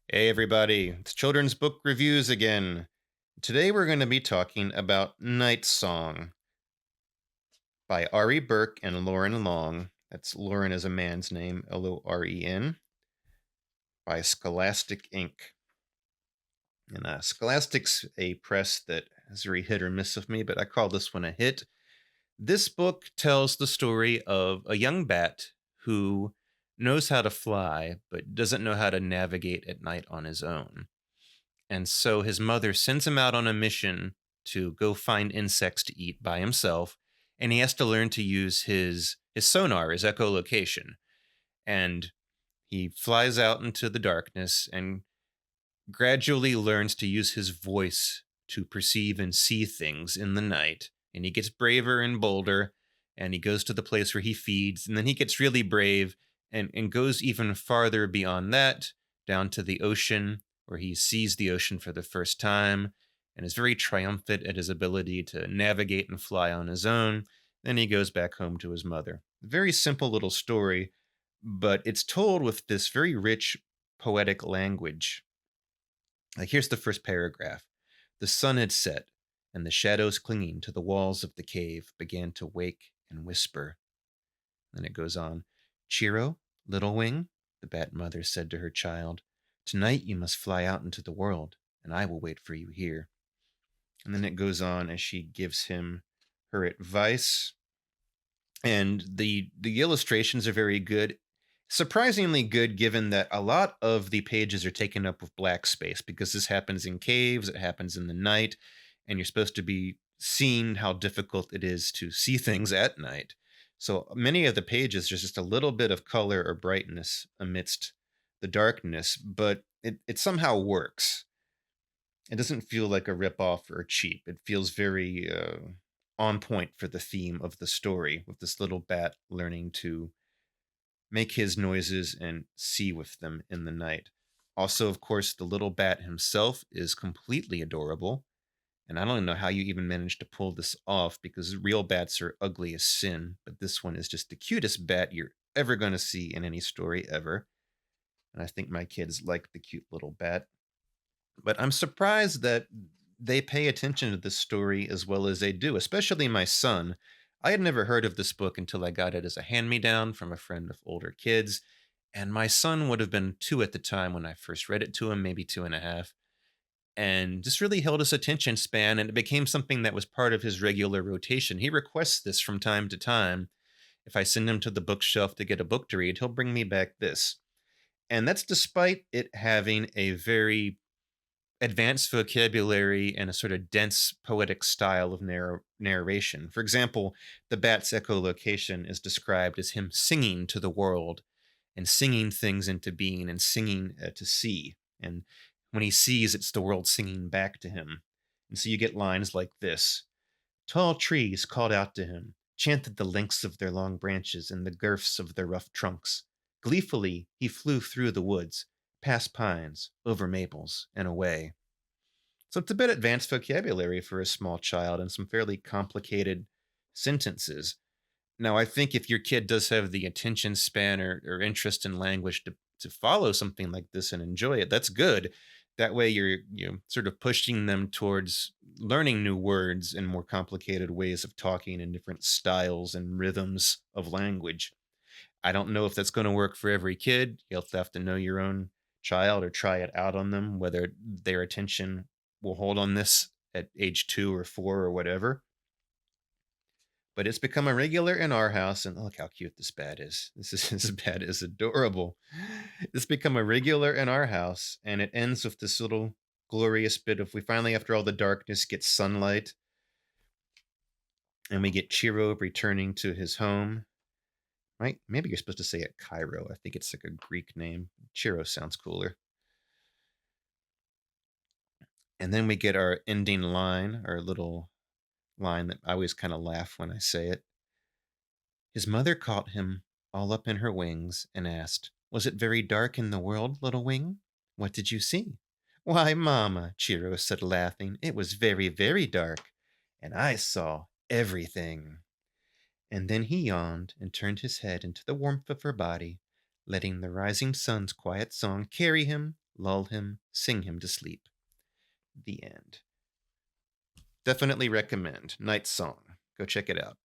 Hey everybody, it's Children's Book Reviews again. Today we're going to be talking about Nightsong by Ari Burke and Lauren Long. That's Lauren as a man's name, Loren, by Scholastic Inc. And Scholastic's a press that is very hit or miss of me, but I call this one a hit. This book tells the story of a young bat who knows how to fly, but doesn't know how to navigate at night on his own. And so his mother sends him out on a mission to go find insects to eat by himself. And he has to learn to use his sonar, his echolocation. And he flies out into the darkness and gradually learns to use his voice to perceive and see things in the night. And he gets braver and bolder. And he goes to the place where he feeds. And then he gets really brave and goes even farther beyond that, down to the ocean, where he sees the ocean for the first time and is very triumphant at his ability to navigate and fly on his own. Then he goes back home to his mother. Very simple little story, but it's told with this very rich poetic language. Like, here's the first paragraph. The sun had set, and the shadows clinging to the walls of the cave began to wake and whisper. Then it goes on. Chiro, little wing, the bat mother said to her child, tonight you must fly out into the world, and I will wait for you here. And then it goes on as she gives him her advice. And the illustrations are very good. Surprisingly good, given that a lot of the pages are taken up with black space, because this happens in caves, it happens in the night, and you're supposed to be seeing how difficult it is to see things at night. So many of the pages, there's just a little bit of color or brightness amidst the darkness, but it somehow works. It doesn't feel like a ripoff or cheap. It feels very on point for the theme of the story, with this little bat learning to make his noises and see with them in the night. Also, of course, the little bat himself is completely adorable. And I don't know how you even managed to pull this off, because real bats are ugly as sin, but this one is just the cutest bat you're ever going to see in any story ever. And I think my kids like the cute little bat. But I'm surprised that they pay attention to this story as well as they do, especially my son. I had never heard of this book until I got it as a hand me down from a friend of older kids. And my son would have been 2 at the time when I first read it to him, maybe 2.5. And just really held his attention span, and it became something that was part of his regular rotation. He requests this from time to time. If I send him to the bookshelf to get a book to read, he'll bring me back this. And that's despite it having a very advanced vocabulary and a sort of dense poetic style of narration. For example, the bat's echolocation is described as him singing to the world and singing things into being and singing to see. And when he sees, it's the world singing back to him. And so you get lines like this. Tall trees called out to him, chanted the lengths of their long branches and the girths of their rough trunks. Gleefully, he flew through the woods, past pines, over maples, and away. So it's a bit advanced vocabulary for a small child and some fairly complicated sentences. Now, I think if your kid does have the attention span or interest in language to follow something like this and enjoy it, that's good. That way you're sort of pushing them towards learning new words and more complicated ways of talking and different styles and rhythms of language. I don't know if that's going to work for every kid. You'll have to know your own child or try it out on them, whether their attention will hold on this at age 2 or 4 or whatever. But it's become a regular in our house, and look how cute this bat is. This bat is adorable. It's become a regular in our house, and it ends with this little glorious bit of, we finally, after all the darkness, get sunlight, and we get Chiro returning to his home. Right? Maybe you're supposed to say it Cairo. I think it's like a Greek name. Chiro sounds cooler. And then we get our ending line, our little line that I always kind of laugh when I say it. His mother caught him all up in her wings and asked, was it very dark in the world, little wing? What did you see? Why, Mamma, Chiro said, laughing, it was very, very dark, and I saw everything. And then he yawned and turned his head into the warmth of her body, letting the rising sun's quiet song carry him lull him, sing him to sleep. The end. Definitely recommend Nightsong. Go check it out.